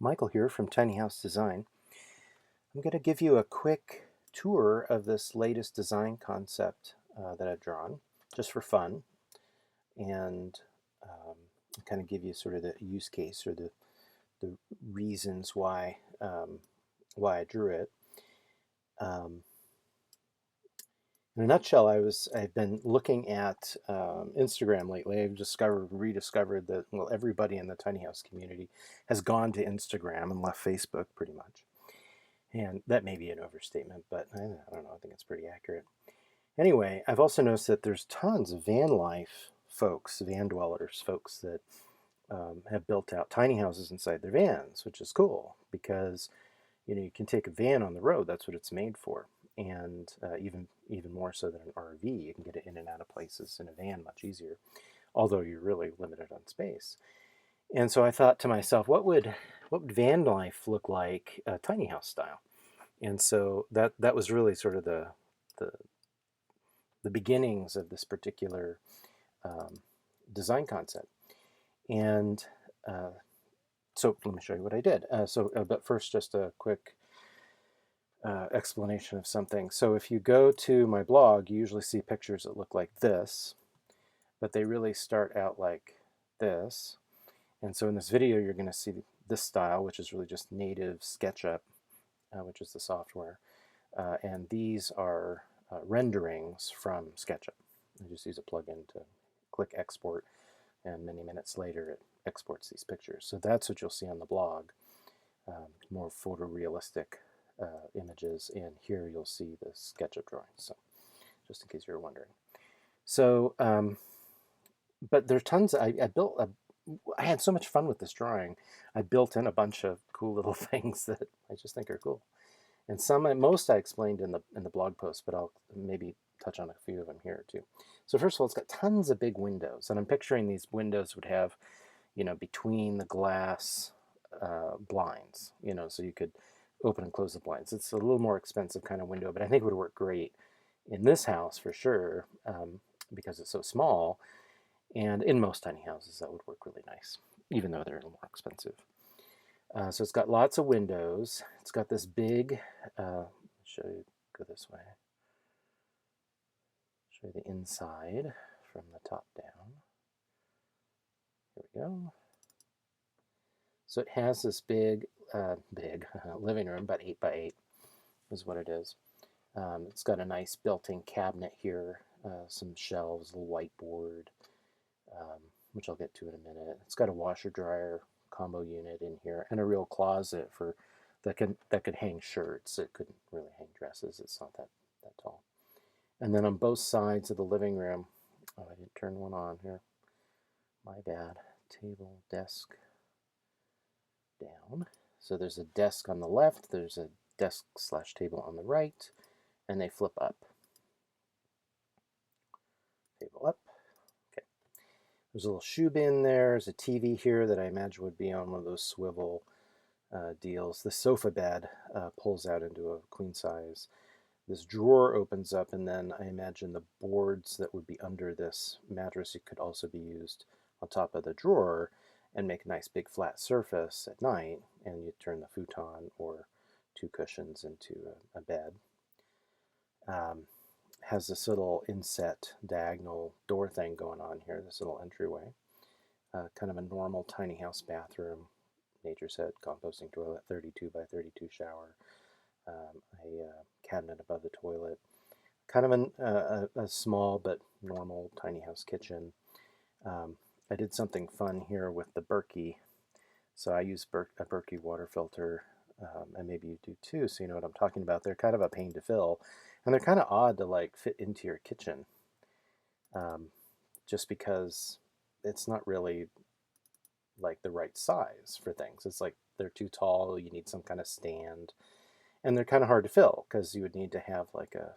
Michael here from Tiny House Design. I'm going to give you a quick tour of this latest design concept that I've drawn, just for fun, and kind of give you sort of the use case or the reasons why I drew it. In a nutshell, I've been looking at Instagram lately. I've rediscovered that, well, everybody in the tiny house community has gone to Instagram and left Facebook pretty much. And that may be an overstatement, but I don't know. I think it's pretty accurate. Anyway, I've also noticed that there's tons of van life folks, van dwellers, folks that have built out tiny houses inside their vans, which is cool because you can take a van on the road. That's what it's made for, and even more so than an RV, you can get it in and out of places in a van much easier. Although you're really limited on space. And so I thought to myself, what would van life look like, tiny house style? And so that was really sort of the, the beginnings of this particular design concept. And so let me show you what I did. But first, just a quick explanation of something. So if you go to my blog, you usually see pictures that look like this, but they really start out like this. And so in this video, you're going to see this style, which is really just native SketchUp, which is the software. And these are renderings from SketchUp. I just use a plugin to click export, and many minutes later it exports these pictures. So that's what you'll see on the blog, more photorealistic images, and here you'll see the SketchUp drawings, so just in case you were wondering. So, but there's tons. I had so much fun with this drawing. I built in a bunch of cool little things that I just think are cool. And most I explained in the blog post, but I'll maybe touch on a few of them here too. So first of all, it's got tons of big windows, and I'm picturing these windows would have, between the glass blinds, so you could open and close the blinds. It's a little more expensive kind of window, but I think it would work great in this house for sure, because it's so small. And in most tiny houses, that would work really nice, even though they're a little more expensive. So it's got lots of windows. It's got this big, show you, go this way. Show you the inside from the top down. Here we go. So it has this big living room, about 8 by 8 is what it is. It's got a nice built-in cabinet here, some shelves, a little whiteboard, which I'll get to in a minute. It's got a washer-dryer combo unit in here, and a real closet that could hang shirts. It couldn't really hang dresses. It's not that tall. And then on both sides of the living room, oh, I didn't turn one on here. My bad. Table, desk, down. So there's a desk on the left. There's a desk/table on the right, and they flip up. Table up. Okay. There's a little shoe bin there. There's a TV here that I imagine would be on one of those swivel deals. The sofa bed pulls out into a queen size. This drawer opens up, and then I imagine the boards that would be under this mattress could also be used on top of the drawer and make a nice big flat surface at night, and you turn the futon or 2 cushions into a bed. Has this little inset diagonal door thing going on here, this little entryway. Kind of a normal tiny house bathroom, nature set, composting toilet, 32 by 32 shower, a cabinet above the toilet, kind of a small but normal tiny house kitchen. I did something fun here with the Berkey. So I use a Berkey water filter, and maybe you do too, so you know what I'm talking about. They're kind of a pain to fill, and they're kind of odd to like fit into your kitchen, just because it's not really like the right size for things. It's like they're too tall, you need some kind of stand, and they're kind of hard to fill because you would need to have like a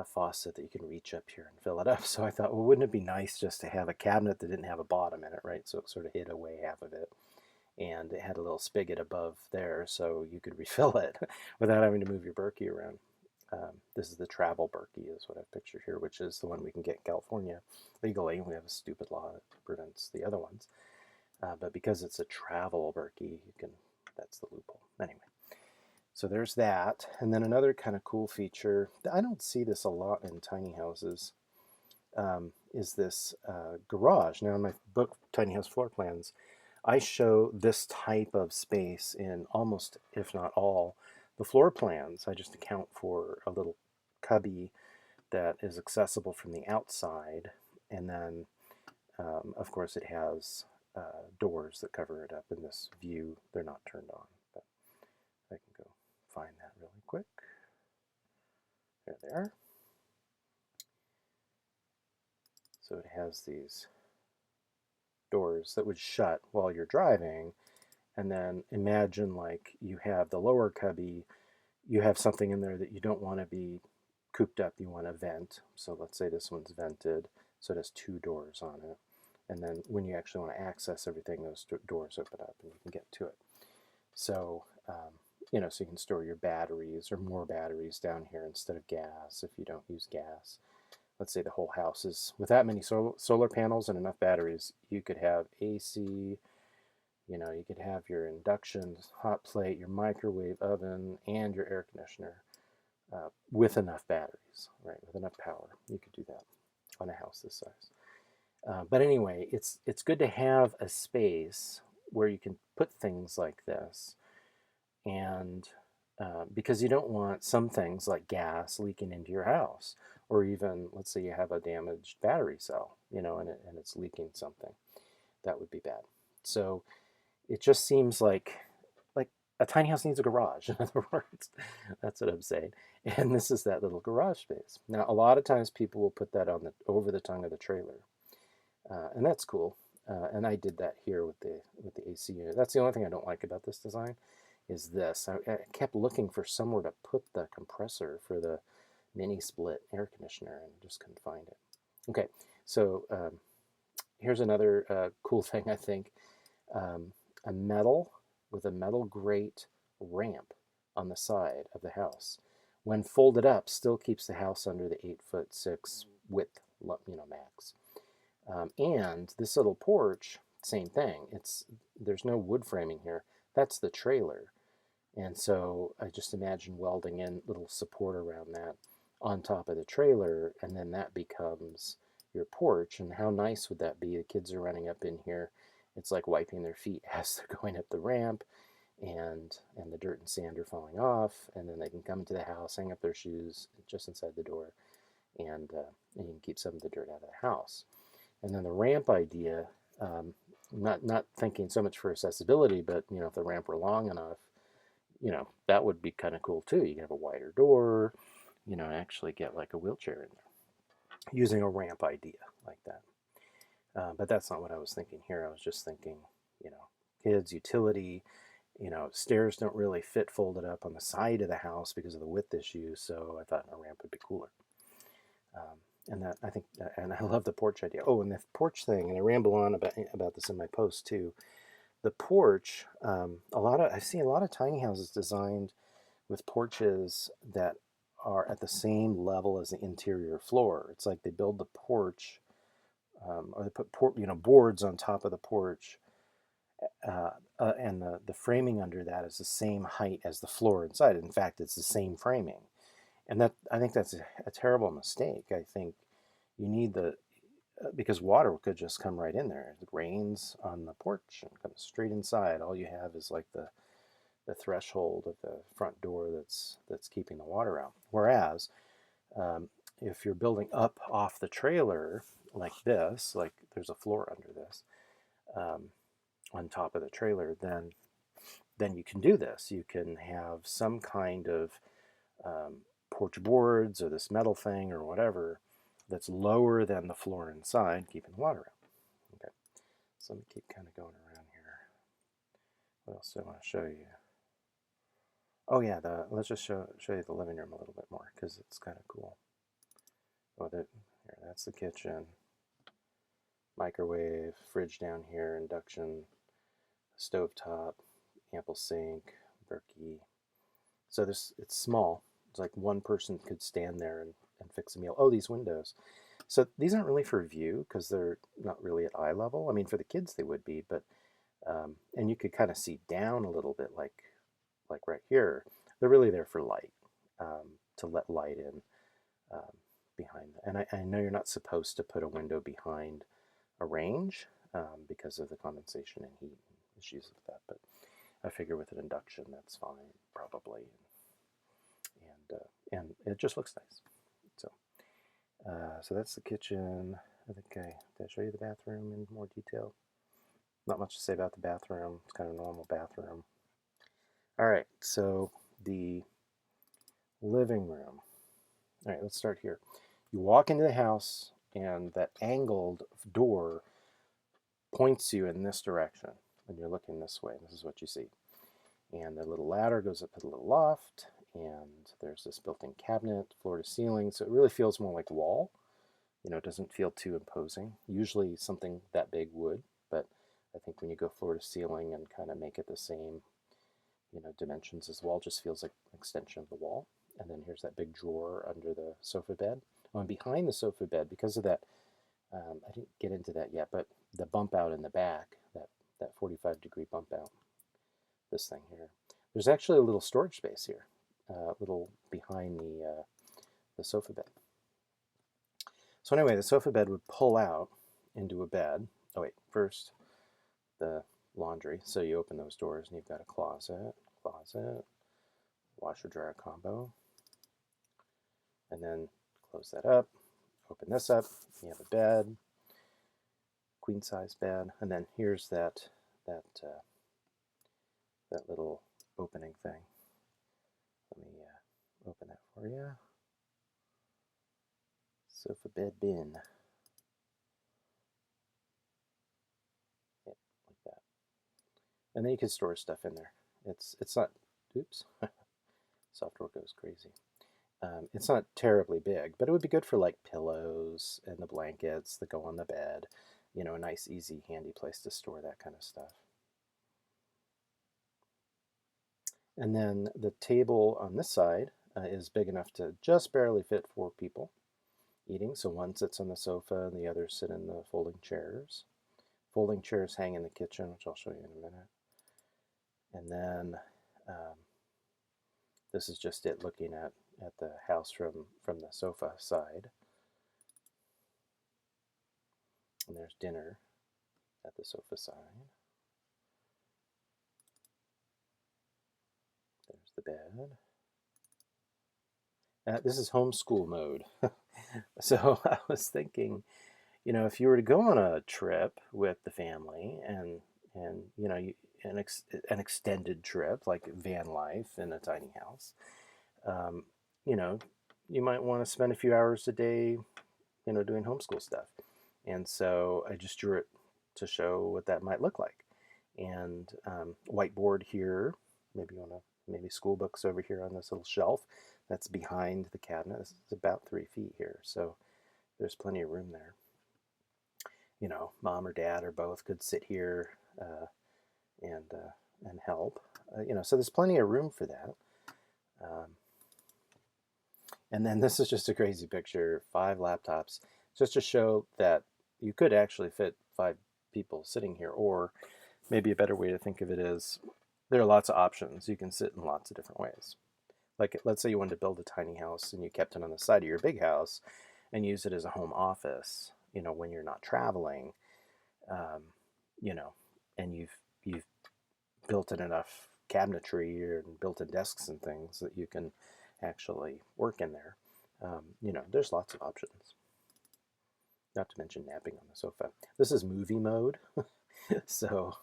faucet that you can reach up here and fill it up. So I thought, well, wouldn't it be nice just to have a cabinet that didn't have a bottom in it, right? So it sort of hid away half of it. And it had a little spigot above there so you could refill it without having to move your Berkey around. This is the travel Berkey is what I've pictured here, which is the one we can get in California legally. We have a stupid law that prevents the other ones. But because it's a travel Berkey, you can, that's the loophole. Anyway, so there's that. And then another kind of cool feature, I don't see this a lot in tiny houses, is this garage. Now in my book, Tiny House Floor Plans, I show this type of space in almost, if not all, the floor plans. I just account for a little cubby that is accessible from the outside, and then of course it has doors that cover it up. In this view, they're not turned on, but I can go find that really quick. There they are. So it has these doors that would shut while you're driving, and then imagine like you have the lower cubby, you have something in there that you don't want to be cooped up, you want to vent. So let's say this one's vented, so it has two doors on it. And then when you actually want to access everything, those doors open up and you can get to it. So, you know, so you can store your batteries or more batteries down here instead of gas if you don't use gas. Let's say the whole house is, with that many solar panels and enough batteries, you could have AC, you know, you could have your induction hot plate, your microwave oven, and your air conditioner with enough batteries, right? With enough power, you could do that on a house this size. But anyway, it's good to have a space where you can put things like this, and because you don't want some things like gas leaking into your house, or even let's say you have a damaged battery cell, you know, and it's leaking something. That would be bad. So it just seems like a tiny house needs a garage. In other words, that's what I'm saying. And this is that little garage space. Now, a lot of times people will put that on the over the tongue of the trailer, and that's cool. And I did that here with the AC unit. That's the only thing I don't like about this design, is this. I kept looking for somewhere to put the compressor for the mini split air conditioner and just couldn't find it. Okay, so here's another cool thing, I think. A metal with a metal grate ramp on the side of the house. When folded up, still keeps the house under the 8'6" width, you know, max. And this little porch, same thing. There's no wood framing here. That's the trailer. And so I just imagine welding in little support around that on top of the trailer, and then that becomes your porch. And how nice would that be? The kids are running up in here. It's like wiping their feet as they're going up the ramp, and the dirt and sand are falling off, and then they can come to the house, hang up their shoes just inside the door, and you can keep some of the dirt out of the house. And then the ramp idea, not thinking so much for accessibility, but you know, if the ramp were long enough, you know, that would be kind of cool too. You can have a wider door, you know, and actually get like a wheelchair in there using a ramp idea like that. But that's not what I was thinking here. I was just thinking, you know, kids, utility, you know, stairs don't really fit folded up on the side of the house because of the width issue, so I thought a ramp would be cooler. And that, I think, and I love the porch idea. Oh, and the porch thing, and I ramble on about this in my post too. The porch, I see a lot of tiny houses designed with porches that are at the same level as the interior floor. It's like they build the porch, or they put boards on top of the porch, and the framing under that is the same height as the floor inside. In fact, it's the same framing, and that, I think that's a terrible mistake. I think you need because water could just come right in there. It rains on the porch and comes straight inside. All you have is like the threshold of the front door that's keeping the water out. Whereas if you're building up off the trailer like this, like there's a floor under this, on top of the trailer, then you can do this. You can have some kind of porch boards or this metal thing or whatever that's lower than the floor inside, keeping the water out. Okay, so let me keep kind of going around here. What else do I want to show you? Oh yeah, let's just show you the living room a little bit more because it's kind of cool. Oh, here, that's the kitchen. Microwave, fridge down here, induction, stovetop, ample sink, Berkey. So it's small, It's like one person could stand there and fix a meal. Oh, these windows. So these aren't really for view because they're not really at eye level. I mean, for the kids they would be, but and you could kind of see down a little bit, like right here. They're really there for light, to let light in behind. And I know you're not supposed to put a window behind a range because of the condensation and heat issues with that, but I figure with an induction that's fine probably, and it just looks nice. So so that's the kitchen. I think did I show you the bathroom in more detail? Not much to say about the bathroom. It's kind of a normal bathroom. All right, so the living room. All right, let's start here. You walk into the house, and that angled door points you in this direction, and you're looking this way. This is what you see. And the little ladder goes up to the little loft, and there's this built-in cabinet, floor to ceiling, so it really feels more like wall. You know, it doesn't feel too imposing. Usually something that big would, but I think when you go floor to ceiling and kind of make it the same, you know, dimensions as the wall, just feels like an extension of the wall. And then here's that big drawer under the sofa bed. Oh, and behind the sofa bed, because of that, I didn't get into that yet, but the bump out in the back, that 45-degree bump out, this thing here. There's actually a little storage space here, little behind the sofa bed. So anyway, the sofa bed would pull out into a bed. Oh wait, first the laundry. So you open those doors and you've got a closet, washer dryer combo, and then close that up. Open this up. You have a bed, queen size bed, and then here's that little opening thing. Let me open that for you. Sofa bed bin. Yeah, like that. And then you can store stuff in there. It's not. Oops. Software goes crazy. It's not terribly big, but it would be good for like pillows and the blankets that go on the bed. You know, a nice, easy, handy place to store that kind of stuff. And then the table on this side is big enough to just barely fit 4 people eating. So one sits on the sofa and the others sit in the folding chairs. Folding chairs hang in the kitchen, which I'll show you in a minute. And then this is just it looking at the house from the sofa side. And there's dinner at the sofa side. There's the bed. This is homeschool mode. So I was thinking, you know, if you were to go on a trip with the family and you know, an extended trip like van life in a tiny house, you know, you might want to spend a few hours a day, you know, doing homeschool stuff. And so I just drew it to show what that might look like. And whiteboard here, maybe you want to, maybe school books over here on this little shelf that's behind the cabinet. This is about 3 feet here, so there's plenty of room there. You know, mom or dad or both could sit here and help. You know, so there's plenty of room for that. And then this is just a crazy picture, 5 laptops, just to show that you could actually fit 5 people sitting here, or maybe a better way to think of it is there are lots of options. You can sit in lots of different ways. Like, let's say you wanted to build a tiny house and you kept it on the side of your big house and use it as a home office, you know, when you're not traveling, you know, and you've built in enough cabinetry and built-in desks and things that you can actually work in there. You know, there's lots of options. Not to mention napping on the sofa. This is movie mode. So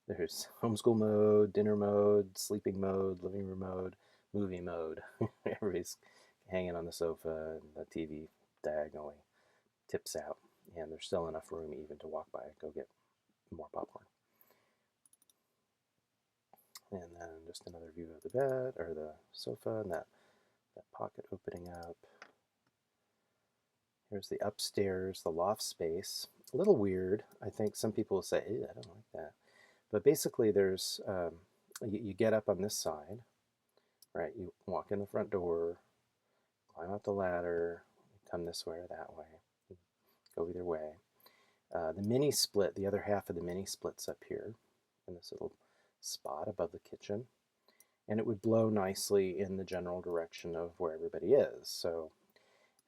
there's homeschool mode, dinner mode, sleeping mode, living room mode, movie mode. Everybody's hanging on the sofa and the TV diagonally tips out. And there's still enough room even to walk by and go get more popcorn. And then just another view of the bed or the sofa and that pocket opening up. Here's the upstairs, the loft space. A little weird. I think some people will say, ew, I don't like that. But basically there's, you get up on this side right? You walk in the front door, climb up the ladder, come this way or that way, go either way. The mini split, the other half of the mini split's up here in this little spot above the kitchen, and it would blow nicely in the general direction of where everybody is. So,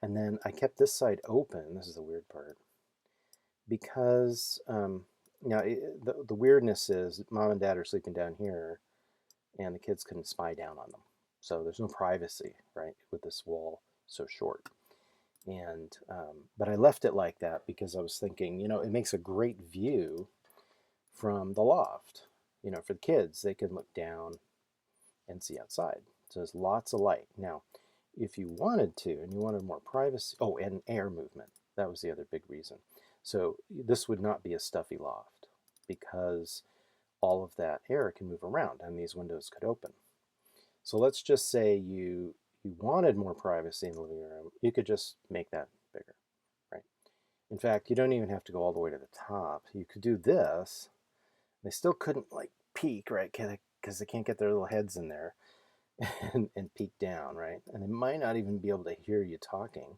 and then I kept this side open. This is the weird part, because now the weirdness is mom and dad are sleeping down here, and the kids couldn't spy down on them. So there's no privacy, right, with this wall so short. And but I left it like that because I was thinking, it makes a great view from the loft. For the kids, they can look down and see outside. So there's lots of light. Now, if you wanted to, and you wanted more privacy, oh, and air movement. That was the other big reason. So this would not be a stuffy loft because all of that air can move around and these windows could open. So let's just say you wanted more privacy in the living room. You could just make that bigger, right? In fact, you don't even have to go all the way to the top. You could do this. They still couldn't like peek, right? Because they can't get their little heads in there and peek down, right? And they might not even be able to hear you talking,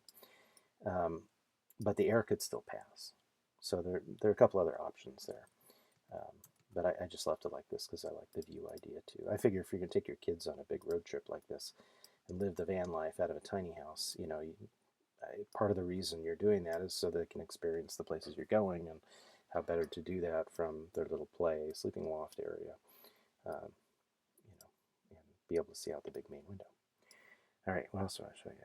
but the air could still pass. So there are a couple other options there. But I just left it like this because I like the view idea too. I figure if you're going to take your kids on a big road trip like this and live the van life out of a tiny house, part of the reason you're doing that is so they can experience the places you're going, and how better to do that from their little play sleeping loft area, um, and be able to see out the big main window. All right, what else do I show you?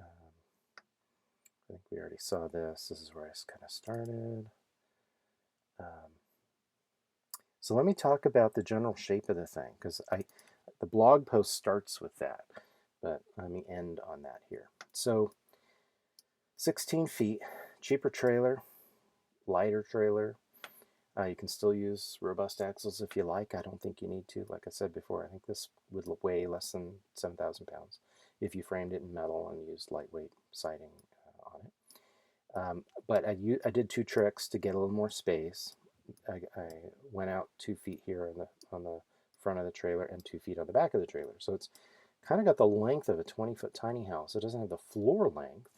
I think we already saw this. This is where I kind of started. So let me talk about the general shape of the thing, because the blog post starts with that, but let me end on that here. So 16 feet, cheaper trailer, lighter trailer. You can still use robust axles if you like. I don't think you need to. Like I said before, I think this would weigh less than 7,000 pounds if you framed it in metal and used lightweight siding on it. But I did two tricks to get a little more space. I went out 2 feet here on the front of the trailer and 2 feet on the back of the trailer. So it's kind of got the length of a 20-foot tiny house. It doesn't have the floor length.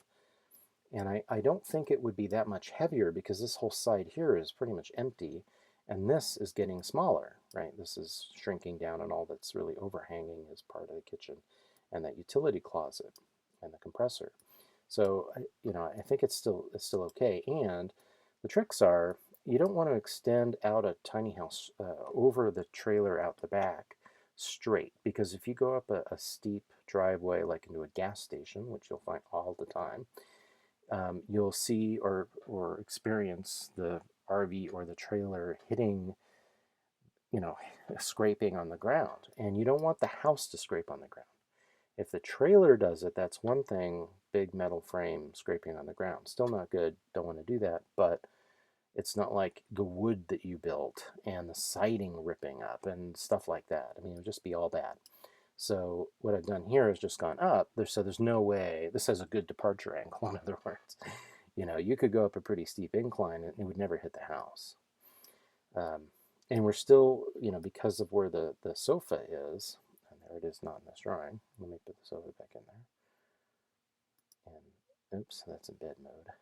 And I don't think it would be that much heavier because this whole side here is pretty much empty. And this is getting smaller, right? This is shrinking down, and all that's really overhanging is part of the kitchen and that utility closet and the compressor. So, I think it's still okay. And the tricks are, you don't want to extend out a tiny house over the trailer out the back straight, because if you go up a steep driveway like into a gas station, which you'll find all the time, you'll see or experience the RV or the trailer hitting, scraping on the ground. And you don't want the house to scrape on the ground. If the trailer does it, that's one thing, big metal frame scraping on the ground. Still not good, don't want to do that, but it's not like the wood that you built and the siding ripping up and stuff like that. I mean, it would just be all bad. So what I've done here is just gone up. So there's no way, this has a good departure angle, in other words. You could go up a pretty steep incline and it would never hit the house. And we're still, because of where the sofa is, and there it is not in this drawing. Let me put the sofa back in there. And oops, that's in bed mode.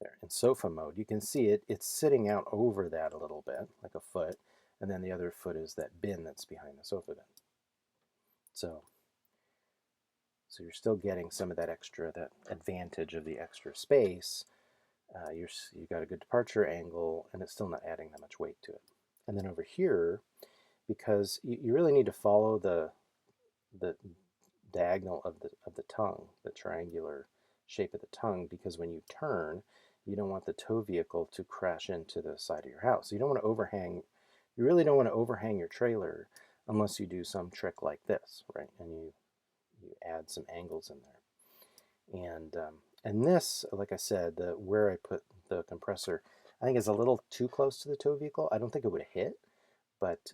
There, in sofa mode, you can see it's sitting out over that a little bit, like a foot, and then the other foot is that bin that's behind the sofa bin. So you're still getting some of that advantage of the extra space. You got a good departure angle, and it's still not adding that much weight to it. And then over here, because you really need to follow the diagonal of the tongue, the triangular shape of the tongue, because when you turn, you don't want the tow vehicle to crash into the side of your house. You don't want to overhang. You really don't want to overhang your trailer unless you do some trick like this, right? And you add some angles in there. And this, like I said, where I put the compressor, I think is a little too close to the tow vehicle. I don't think it would hit, but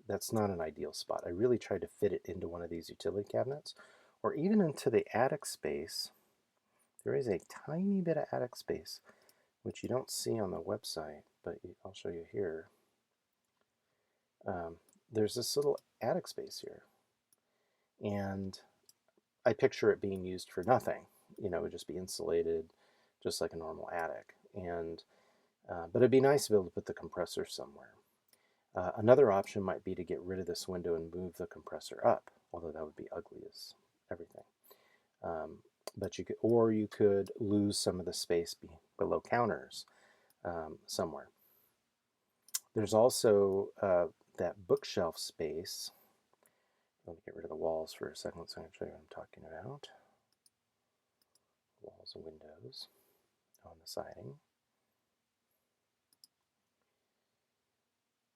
that's not an ideal spot. I really tried to fit it into one of these utility cabinets, or even into the attic space. There is a tiny bit of attic space, which you don't see on the website. but I'll show you here. There's this little attic space here, and I picture it being used for nothing. You know, it would just be insulated, just like a normal attic. And but it'd be nice to be able to put the compressor somewhere. Another option might be to get rid of this window and move the compressor up, although that would be ugly as everything. But you could, or you could lose some of the space below counters somewhere. There's also that bookshelf space. Let me get rid of the walls for a second so I can show you what I'm talking about. Walls and windows on the siding.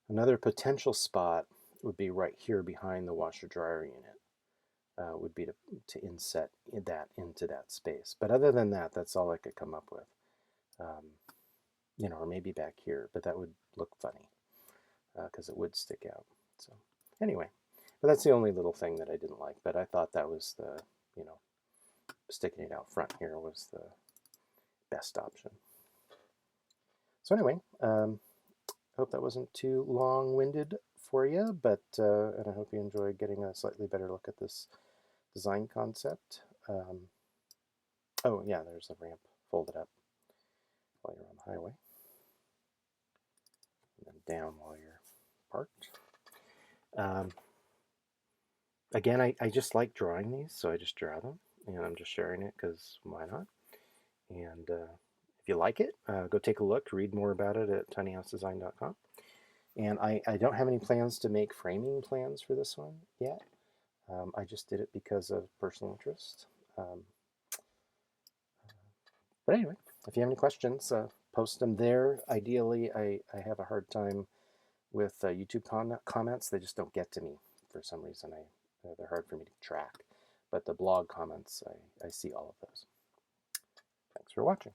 Another potential spot would be right here behind the washer-dryer unit. Would be to inset that into that space. But other than that, that's all I could come up with. You know, or maybe back here, but that would look funny because it would stick out. So anyway, but that's the only little thing that I didn't like. But I thought that was the, you know, sticking it out front here was the best option. So anyway, hope that wasn't too long-winded for you, but and I hope you enjoyed getting a slightly better look at this design concept. Oh yeah, there's the ramp folded up while you're on the highway, and then down while you're parked. Again, I just like drawing these, so I just draw them, and I'm just sharing it because why not? And if you like it, go take a look, read more about it at tinyhousedesign.com. And I don't have any plans to make framing plans for this one yet. I just did it because of personal interest. But anyway, if you have any questions, post them there. Ideally, I have a hard time with YouTube comments. They just don't get to me for some reason. They're hard for me to track. But the blog comments, I see all of those. Thanks for watching.